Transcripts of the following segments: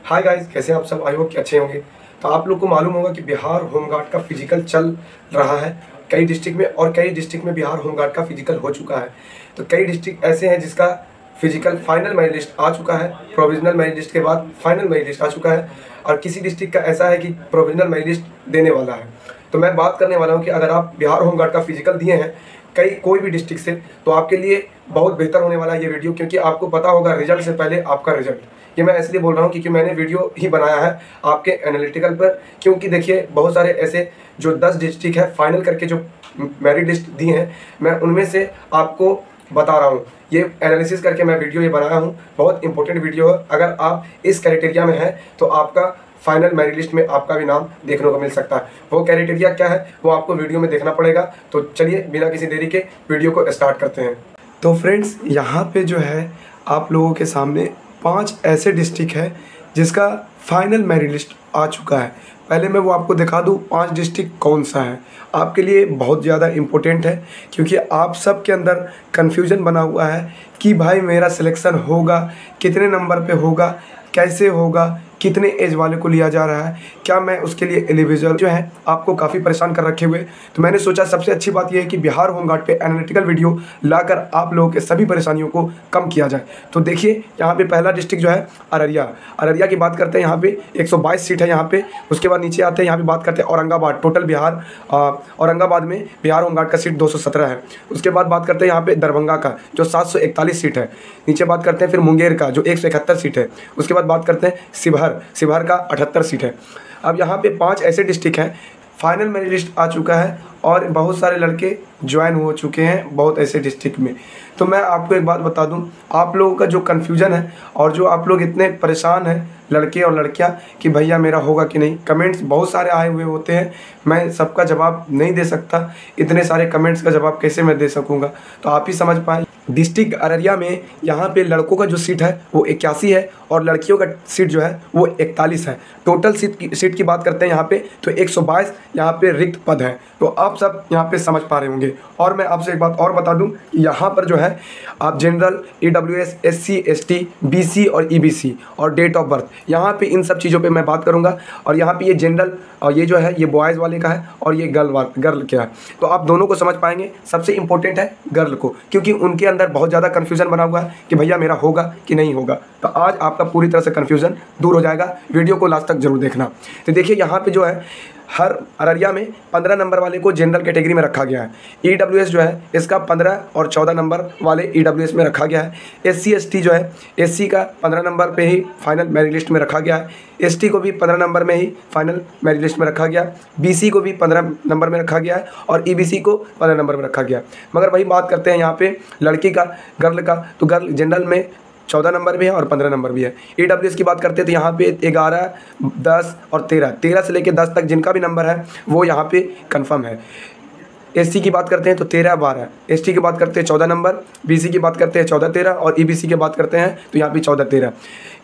Hi guys, कैसे हैं आप सब। आई होप कि अच्छे होंगे। तो आप लोग को मालूम होगा कि बिहार होमगार्ड का फिजिकल चल रहा है कई डिस्ट्रिक्ट में, और कई डिस्ट्रिक्ट में बिहार होमगार्ड का फिजिकल हो चुका है। तो कई डिस्ट्रिक्ट ऐसे हैं जिसका फिजिकल फाइनल मेरिट लिस्ट आ चुका है, प्रोविजनल मेरिट लिस्ट के बाद फाइनल मेरिट लिस्ट आ चुका है, और किसी डिस्ट्रिक्ट का ऐसा है कि प्रोविजनल मेरिट लिस्ट देने वाला है। तो मैं बात करने वाला हूँ कि अगर आप बिहार होमगार्ड का फिजिकल दिए हैं कोई भी डिस्ट्रिक्ट से, तो आपके लिए बहुत बेहतर होने वाला है ये वीडियो, क्योंकि आपको पता होगा रिजल्ट से पहले आपका रिजल्ट। ये मैं इसलिए बोल रहा हूँ क्योंकि मैंने वीडियो ही बनाया है आपके एनालिटिकल पर, क्योंकि देखिए बहुत सारे ऐसे जो 10 डिस्ट्रिक्ट है फाइनल करके जो मेरिट लिस्ट दी हैं, मैं उनमें से आपको बता रहा हूँ। ये एनालिसिस करके मैं वीडियो ये बनाया हूँ, बहुत इंपॉर्टेंट वीडियो है। अगर आप इस क्राइटेरिया में हैं तो आपका फाइनल मेरिट लिस्ट में आपका भी नाम देखने को मिल सकता है। वो क्राइटेरिया क्या है वो आपको वीडियो में देखना पड़ेगा। तो चलिए बिना किसी देरी के वीडियो को स्टार्ट करते हैं। तो फ्रेंड्स, यहाँ पे जो है आप लोगों के सामने 5 ऐसे डिस्ट्रिक्ट है जिसका फाइनल मेरिट लिस्ट आ चुका है। पहले मैं वो आपको दिखा दूँ 5 डिस्ट्रिक्ट कौन सा है। आपके लिए बहुत ज़्यादा इम्पोर्टेंट है, क्योंकि आप सब के अंदर कन्फ्यूज़न बना हुआ है कि भाई मेरा सिलेक्शन होगा, कितने नंबर पे होगा, कैसे होगा, कितने एज वाले को लिया जा रहा है, क्या मैं उसके लिए एलिजिबल जो है, आपको काफ़ी परेशान कर रखे हुए। तो मैंने सोचा सबसे अच्छी बात यह है कि बिहार होमगार्ड पे एनालिटिकल वीडियो लाकर आप लोगों के सभी परेशानियों को कम किया जाए। तो देखिए यहाँ पे पहला डिस्ट्रिक्ट जो है अररिया की बात करते हैं। यहाँ पे 122 सीट है यहाँ पे। उसके बाद नीचे आते हैं, यहाँ पे बात करते हैं औरंगाबाद। टोटल बिहार औरंगाबाद में बिहार होमगार्ड का सीट 217 है। उसके बाद बात करते हैं यहाँ पे दरभंगा का जो 741 सीट है। नीचे बात करते हैं फिर मुंगेर का जो 171 सीट है। उसके बाद बात करते हैं शिवहर का 78 सीट है। अब यहाँ पे 5 ऐसे डिस्ट्रिक्ट हैं, फाइनल मेरिट लिस्ट आ चुका है और बहुत सारे लड़के ज्वाइन हो चुके हैं बहुत ऐसे डिस्ट्रिक्ट में। तो मैं आपको एक बात बता दूं, आप लोगों का जो कन्फ्यूज़न है और जो आप लोग इतने परेशान हैं लड़के और लड़कियां कि भैया मेरा होगा कि नहीं, कमेंट्स बहुत सारे आए हुए होते हैं, मैं सबका जवाब नहीं दे सकता। इतने सारे कमेंट्स का जवाब कैसे मैं दे सकूंगा, तो आप ही समझ पाएँ। डिस्ट्रिक्ट अररिया में यहाँ पे लड़कों का जो सीट है वो 81 है और लड़कियों का सीट जो है वो 41 है। टोटल सीट की बात करते हैं यहाँ पे तो 122 यहाँ पे रिक्त पद हैं। तो आप सब यहाँ पे समझ पा रहे होंगे। और मैं आपसे एक बात और बता दूं, यहाँ पर जो है आप general, EWS, SC, ST, BC और EBC और डेट ऑफ बर्थ, यहाँ पे इन सब चीज़ों पे मैं बात करूँगा। और यहाँ पे ये जनरल और ये जो है ये बॉयज़ वाले का है और ये गर्ल क्या है, तो आप दोनों को समझ पाएंगे। सबसे इंपॉर्टेंट है गर्ल को, क्योंकि उनके अंदर बहुत ज़्यादा कन्फ्यूज़न बना हुआ है कि भैया मेरा होगा कि नहीं होगा। तो आज आपका पूरी तरह से कन्फ्यूज़न दूर हो जाएगा। वीडियो को लास्ट तक जरूर देखना। तो देखिए यहाँ पे जो है हर अररिया में 15 नंबर वाले को जनरल कैटेगरी में रखा गया है। EWS जो है इसका 15 और 14 नंबर वाले EWS में रखा गया है। SC ST जो है SC का 15 नंबर पे ही फाइनल मेरिट लिस्ट में रखा गया है। ST को भी 15 नंबर में ही फाइनल मेरिट लिस्ट में रखा गया। BC को भी 15 नंबर में रखा गया है और EBC को 15 नंबर में रखा गया। मगर वही बात करते हैं यहाँ पे लड़की का, गर्ल का, तो गर्ल जनरल में 14 नंबर भी है और 15 नंबर भी है। EWS की बात करते हैं तो यहाँ पे 11, 10 और 13 से लेकर 10 तक जिनका भी नंबर है वो यहाँ पे कंफर्म है। SC की बात करते हैं तो 13, 12, ST की बात करते हैं 14 नंबर, BC की बात करते हैं 14, 13 और EBC की बात करते हैं तो यहाँ पे 14, 13।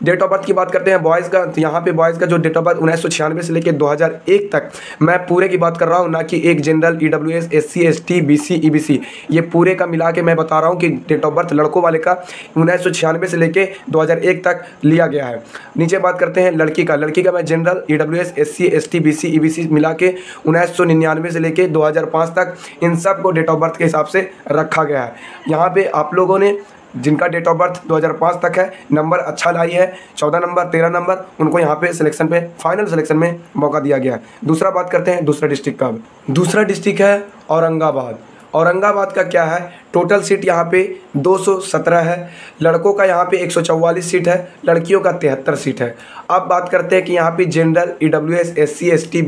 डेट ऑफ बर्थ की बात करते हैं बॉयज़ का, तो यहाँ पे बॉयज़ का जो डेट ऑफ बर्थ 1996 से लेकर 2001 तक, मैं पूरे की बात कर रहा हूँ, ना कि एक general, EWS, SC, ST, BC, EBC, ये पूरे का मिला के मैं बता रहा हूँ कि डेट ऑफ बर्थ लड़कों वाले का 1996 से लेकर 2001 तक लिया गया है। नीचे बात करते हैं लड़की का मैं general, EWS, SC, ST, BC, EBC मिला के 1999 से लेकर 2005 तक इन सब को डेट ऑफ बर्थ के हिसाब से रखा गया है। यहाँ पे आप लोगों ने जिनका डेट ऑफ बर्थ 2005 तक है, नंबर अच्छा लाई है, 14 नंबर, 13 नंबर, उनको यहाँ पे सिलेक्शन पे फाइनल सिलेक्शन में मौका दिया गया है। दूसरा बात करते हैं दूसरा डिस्ट्रिक्ट का। दूसरा डिस्ट्रिक्ट है औरंगाबाद। औरंगाबाद का क्या है, टोटल सीट यहाँ पे 217 है। लड़कों का यहाँ पे 144 सीट है, लड़कियों का 73 सीट है। अब बात करते हैं कि यहाँ पे general, EWS, SC, ST,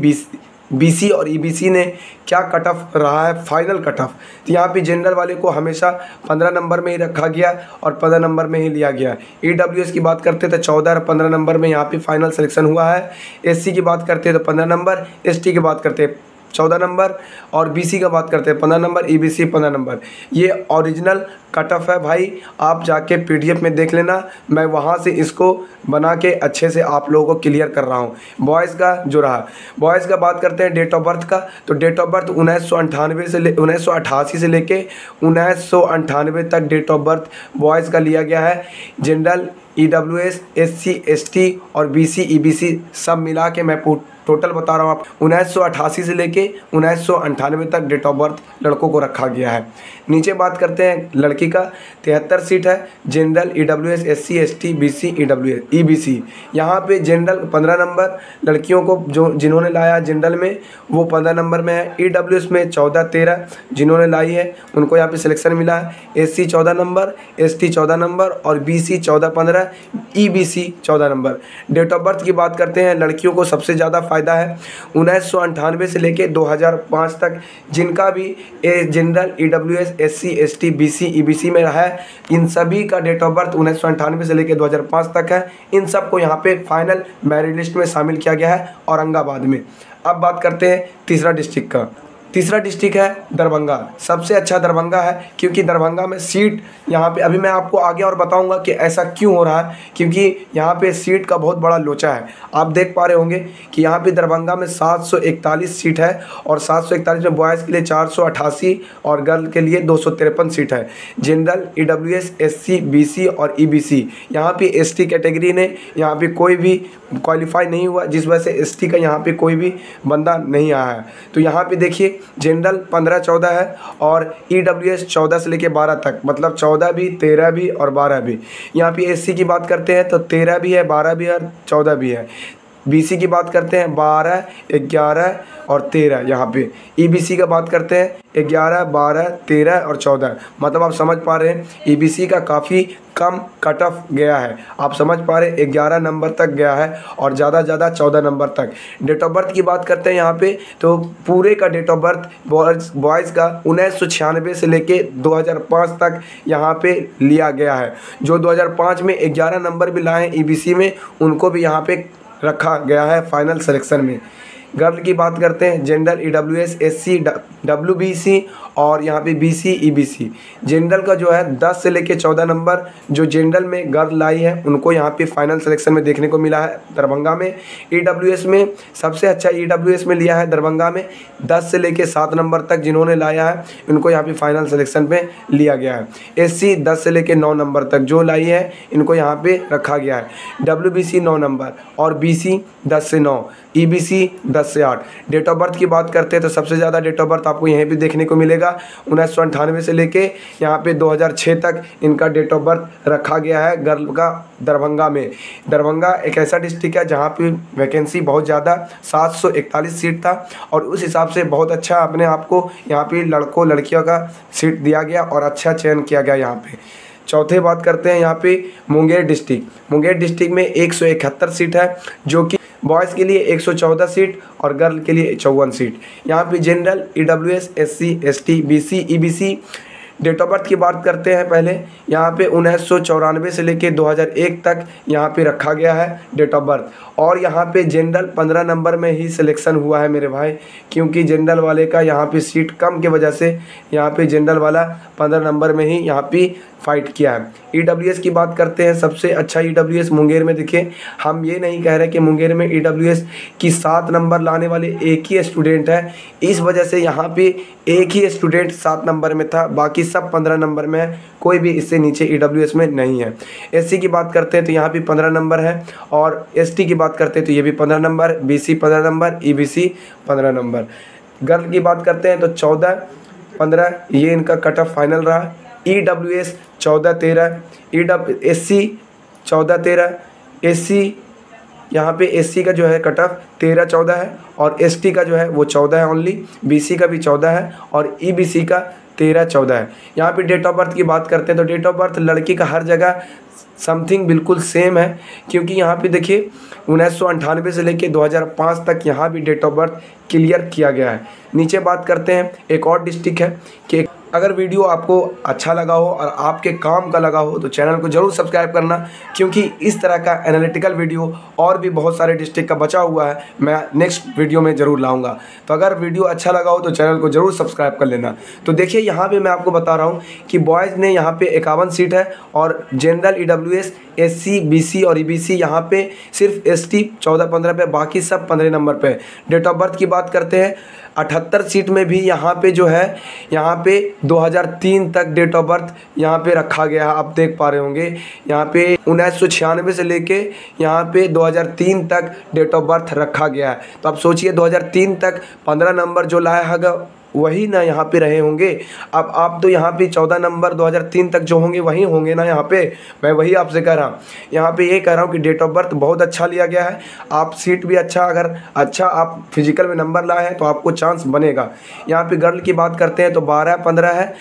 BC और EBC ने क्या कट ऑफ रहा है, फाइनल कट ऑफ। तो यहाँ पे जनरल वाले को हमेशा 15 नंबर में ही रखा गया और 15 नंबर में ही लिया गया। EWS की बात करते तो 14 और 15 नंबर में यहाँ पे फाइनल सिलेक्शन हुआ है। SC की बात करते तो 15 नंबर, ST की बात करते 14 नंबर और BC का बात करते हैं 15 नंबर, EBC 15 नंबर। ये ओरिजिनल कट ऑफ है भाई, आप जाके PDF में देख लेना, मैं वहाँ से इसको बना के अच्छे से आप लोगों को क्लियर कर रहा हूँ। बॉयज़ का जो रहा, बॉयज़ का बात करते हैं डेट ऑफ बर्थ का, तो डेट ऑफ बर्थ 1988 से लेके 1998 तक डेट ऑफ बर्थ बॉयज़ का लिया गया है। जनरल, EWS, SC, ST और BC, EBC सब मिला के मैं टोटल बता रहा हूँ आप 1988 से लेके 1998 तक डेट ऑफ बर्थ लड़कों को रखा गया है। नीचे बात करते हैं लड़की का 73 सीट है general, EWS, SC, ST, BC, EBC। यहाँ पे जनरल 15 नंबर लड़कियों को जो जिन्होंने लाया जनरल में वो 15 नंबर में है। EWS में 14-13 जिन्होंने लाई है उनको यहाँ पे सिलेक्शन मिला है। SC 14 नंबर, ST 14 नंबर और BC 14-15, EBC 14 नंबर। डेट ऑफ बर्थ की बात करते हैं लड़कियों को सबसे ज़्यादा फ़ायदा है 1998 से लेके 2005 तक जिनका भी general, EWS, SC, ST, BC, EBC में रहा है इन सभी का डेट ऑफ बर्थ 1998 से लेके 2005 तक है। इन सब को यहाँ पे फाइनल मेरिट लिस्ट में शामिल किया गया है औरंगाबाद में। अब बात करते हैं तीसरा डिस्ट्रिक्ट का। तीसरा डिस्ट्रिक्ट है दरभंगा। सबसे अच्छा दरभंगा है क्योंकि दरभंगा में सीट यहाँ पे अभी मैं आपको आगे और बताऊंगा कि ऐसा क्यों हो रहा है, क्योंकि यहाँ पे सीट का बहुत बड़ा लोचा है। आप देख पा रहे होंगे कि यहाँ पे दरभंगा में 741 सीट है और 741 में बॉयज़ के लिए 488 और गर्ल के लिए 253 सीट है। जनरल, EWS, SC, BC और EBC। यहाँ पे ST कैटेगरी ने यहाँ पे कोई भी क्वालिफाई नहीं हुआ जिस वजह से ST का यहाँ पे कोई भी बंदा नहीं आया है। तो यहाँ पे देखिए जनरल 15-14 है और EWS 14 से लेके 12 तक, मतलब 14 भी, 13 भी और 12 भी। यहाँ पे SC की बात करते हैं तो 13 भी है, 12 भी है और 14 भी है। BC की बात करते हैं 12, 11 और 13। यहाँ पे EBC का बात करते हैं 11, 12, 13 और 14। मतलब आप समझ पा रहे हैं EBC का काफ़ी कम कट ऑफ गया है। आप समझ पा रहे हैं 11 नंबर तक गया है और ज़्यादा 14 नंबर तक। डेट ऑफ बर्थ की बात करते हैं यहाँ पे तो पूरे का डेट ऑफ बर्थ बॉयज़ का 1996 से लेके 2005 तक यहाँ पे लिया गया है। जो 2005 में 11 नंबर भी लाए हैं EBC में उनको भी यहाँ पे रखा गया है फाइनल सिलेक्शन में। गर्ल की बात करते हैं जनरल, EWS, SC, WBC और यहाँ पे BC, EBC। जनरल का जो है 10 से लेके 14 नंबर जो जनरल में गर्ल लाई है उनको यहाँ पे फाइनल सिलेक्शन में देखने को मिला है दरभंगा में। EWS में सबसे अच्छा EWS में लिया है दरभंगा में 10 से लेके 7 नंबर तक जिन्होंने लाया है उनको यहाँ पे फाइनल सिलेक्शन में लिया गया है। SC 10 से लेके 9 नंबर तक जो लाई है इनको यहाँ पे रखा गया है। WBC 9 नंबर और BC 10 से 9, EBC 10 से 8। डेट ऑफ बर्थ की बात करते हैं तो सबसे ज़्यादा डेट ऑफ बर्थ आपको यहीं भी देखने को मिलेगा 1998 से लेके यहाँ पे 2006 तक इनका डेट ऑफ बर्थ रखा गया है गर्ल का दरभंगा में। दरभंगा एक ऐसा डिस्ट्रिक्ट है जहाँ पे वैकेंसी बहुत ज़्यादा 741 सीट था और उस हिसाब से बहुत अच्छा अपने आप को यहाँ पे लड़कों लड़कियों का सीट दिया गया और अच्छा चयन किया गया यहाँ पे। चौथे बात करते हैं यहाँ पे मुंगेर डिस्ट्रिक्ट। मुंगेर डिस्ट्रिक्ट में 171 सीट है जो कि बॉयज़ के लिए 114 सीट और गर्ल के लिए 54 सीट। यहाँ पे general, EWS, SC, ST, BC, EBC। Date of birth की बात करते हैं पहले यहाँ पे 1994 से लेके 2001 तक यहाँ पे रखा गया है डेट ऑफ बर्थ और यहाँ पे जनरल 15 नंबर में ही सिलेक्शन हुआ है मेरे भाई, क्योंकि जनरल वाले का यहाँ पे सीट कम के वजह से यहाँ पे जनरल वाला 15 नंबर में ही यहाँ पे फाइट किया है। EWS की बात करते हैं सबसे अच्छा EWS मुंगेर में देखिए, हम ये नहीं कह रहे कि मुंगेर में EWS की 7 नंबर लाने वाले एक ही स्टूडेंट है, इस वजह से यहाँ पे एक ही स्टूडेंट 7 नंबर में था, बाकी सब 15 नंबर में है, कोई भी इससे नीचे EWS में नहीं है। SC की बात करते हैं तो यहाँ भी 15 नंबर है और ST की बात करते हैं तो ये भी 15 number, BC 15 number, EBC 15 number. Girl की बात करते हैं तो 14-15 ये इनका कट ऑफ फाइनल रहा। EWS 14-13, SC 14-13, SC यहाँ पे SC का जो है कट ऑफ 13-14 है और ST का जो है वो 14 है ओनली, BC का भी 14 है और EBC का 13-14 है। यहाँ पे डेट ऑफ बर्थ की बात करते हैं तो डेट ऑफ बर्थ लड़की का हर जगह समथिंग बिल्कुल सेम है, क्योंकि यहाँ पे देखिए 1998 से लेके 2005 तक यहाँ भी डेट ऑफ बर्थ क्लियर किया गया है। नीचे बात करते हैं एक और डिस्ट्रिक्ट है कि अगर वीडियो आपको अच्छा लगा हो और आपके काम का लगा हो तो चैनल को ज़रूर सब्सक्राइब करना, क्योंकि इस तरह का एनालिटिकल वीडियो और भी बहुत सारे डिस्ट्रिक्ट का बचा हुआ है मैं नेक्स्ट वीडियो में ज़रूर लाऊंगा। तो अगर वीडियो अच्छा लगा हो तो चैनल को ज़रूर सब्सक्राइब कर लेना। तो देखिए यहाँ पे मैं आपको बता रहा हूँ कि बॉयज़ ने यहाँ पे 51 सीट है और जनरल, EWS, SC, BC और EBC यहाँ पे सिर्फ ST 14-15 पे, बाकी सब 15 नंबर पे। डेट ऑफ बर्थ की बात करते हैं 78 सीट में भी यहाँ पे जो है, यहाँ पे 2003 तक डेट ऑफ बर्थ यहाँ पे रखा गया है। आप देख पा रहे होंगे यहाँ पे 1996 से लेके यहाँ पे 2003 तक डेट ऑफ बर्थ रखा गया है। तो आप सोचिए 2003 तक 15 नंबर जो लाया होगा वही ना यहाँ पे रहे होंगे। अब आप तो यहाँ पे 14 नंबर 2003 तक जो होंगे वही होंगे ना यहाँ पे। मैं वही आपसे कह रहा हूँ, यहाँ पे ये कह रहा हूँ कि डेट ऑफ बर्थ बहुत अच्छा लिया गया है। आप सीट भी अच्छा, अगर अच्छा आप फिजिकल में नंबर लाए हैं तो आपको चांस बनेगा। यहाँ पे गर्ल की बात करते हैं तो 12-15 है,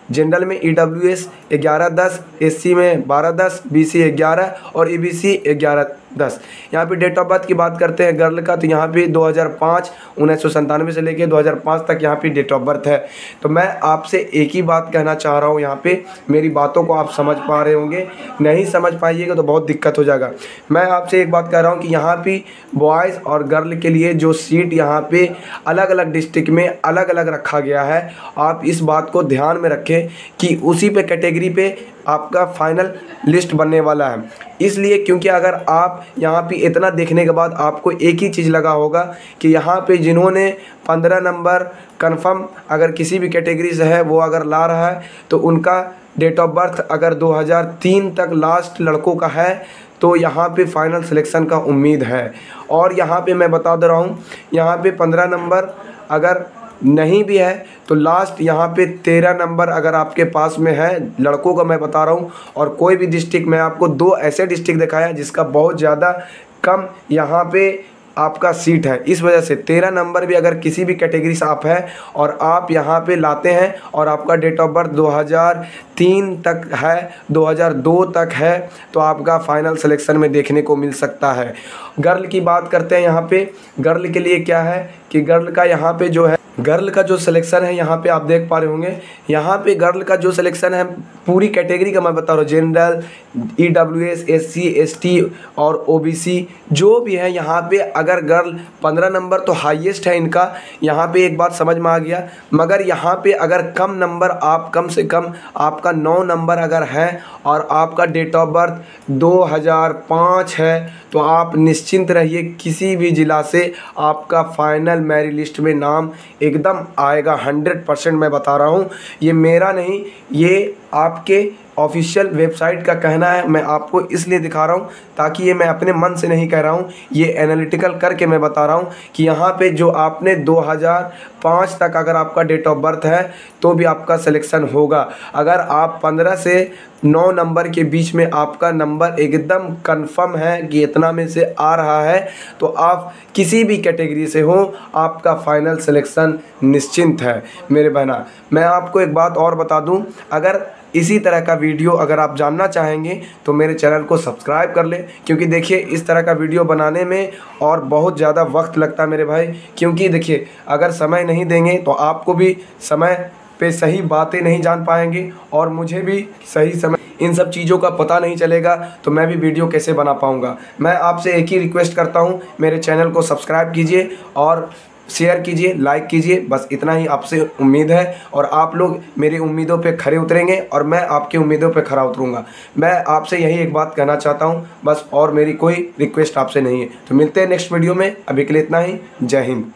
जनरल में EWS 11-10, SC में 12-10, BC 11 और EBC 11-10। यहाँ पे डेट ऑफ बर्थ की बात करते हैं गर्ल का तो यहाँ पे 2005, 1997 से लेके 2005 तक यहाँ पे डेट ऑफ बर्थ है। तो मैं आपसे एक ही बात कहना चाह रहा हूँ, यहाँ पे मेरी बातों को आप समझ पा रहे होंगे, नहीं समझ पाइएगा तो बहुत दिक्कत हो जाएगा। मैं आपसे एक बात कह रहा हूँ कि यहाँ पे बॉयज़ और गर्ल के लिए जो सीट यहाँ पे अलग अलग डिस्ट्रिक्ट में अलग अलग रखा गया है, आप इस बात को ध्यान में रखें कि उसी पे कैटेगरी पे आपका फाइनल लिस्ट बनने वाला है। इसलिए क्योंकि अगर आप यहाँ पे इतना देखने के बाद आपको एक ही चीज़ लगा होगा कि यहाँ पे जिन्होंने 15 नंबर कंफर्म अगर किसी भी कैटेगरी से है वो अगर ला रहा है तो उनका डेट ऑफ बर्थ अगर 2003 तक लास्ट लड़कों का है तो यहाँ पे फाइनल सिलेक्शन का उम्मीद है। और यहाँ पे मैं बता दे रहा हूँ, यहाँ पे 15 नंबर अगर नहीं भी है तो लास्ट यहाँ पे 13 नंबर अगर आपके पास में है लड़कों का मैं बता रहा हूँ। और कोई भी डिस्ट्रिक्ट में आपको 2 ऐसे डिस्ट्रिक्ट दिखाया जिसका बहुत ज़्यादा कम यहाँ पे आपका सीट है। इस वजह से 13 नंबर भी अगर किसी भी कैटेगरी से आप है और आप यहाँ पे लाते हैं और आपका डेट ऑफ बर्थ 2003 तक है, 2002 तक है, तो आपका फाइनल सिलेक्शन में देखने को मिल सकता है। गर्ल की बात करते हैं, यहाँ पे गर्ल के लिए क्या है कि गर्ल का यहाँ पे जो है, गर्ल का जो सिलेक्शन है यहाँ पे आप देख पा रहे होंगे, यहाँ पे गर्ल का जो सिलेक्शन है पूरी कैटेगरी का मैं बता रहा हूँ, जनरल, EWS, SC, ST और OBC जो भी है यहाँ पे अगर गर्ल 15 नंबर तो हाईएस्ट है इनका। यहाँ पे एक बात समझ में आ गया, मगर यहाँ पे अगर कम नंबर आप कम से कम आपका 9 नंबर अगर है और आपका डेट ऑफ बर्थ 2005 है तो आप निश्चिंत रहिए, किसी भी ज़िला से आपका फाइनल मेरिट लिस्ट में नाम एकदम आएगा 100%। मैं बता रहा हूँ, ये मेरा नहीं, ये आपके ऑफिशियल वेबसाइट का कहना है। मैं आपको इसलिए दिखा रहा हूँ ताकि ये मैं अपने मन से नहीं कह रहा हूँ, ये एनालिटिकल करके मैं बता रहा हूँ कि यहाँ पे जो आपने 2005 तक अगर आपका डेट ऑफ बर्थ है तो भी आपका सिलेक्शन होगा। अगर आप 15 से 9 नंबर के बीच में आपका नंबर एकदम कंफर्म है कि इतना में से आ रहा है तो आप किसी भी कैटेगरी से हो आपका फाइनल सिलेक्शन निश्चिंत है मेरे बहना। मैं आपको एक बात और बता दूं, अगर इसी तरह का वीडियो अगर आप जानना चाहेंगे तो मेरे चैनल को सब्सक्राइब कर लें, क्योंकि देखिए इस तरह का वीडियो बनाने में और बहुत ज़्यादा वक्त लगता है मेरे भाई। क्योंकि देखिए अगर समय नहीं देंगे तो आपको भी समय पे सही बातें नहीं जान पाएंगे और मुझे भी सही समय इन सब चीज़ों का पता नहीं चलेगा तो मैं भी वीडियो कैसे बना पाऊँगा। मैं आपसे एक ही रिक्वेस्ट करता हूँ, मेरे चैनल को सब्सक्राइब कीजिए और शेयर कीजिए, लाइक कीजिए, बस इतना ही आपसे उम्मीद है। और आप लोग मेरी उम्मीदों पे खरे उतरेंगे और मैं आपकी उम्मीदों पे खरा उतरूँगा। मैं आपसे यही एक बात कहना चाहता हूँ बस, और मेरी कोई रिक्वेस्ट आपसे नहीं है। तो मिलते हैं नेक्स्ट वीडियो में, अभी के लिए इतना ही। जय हिंद।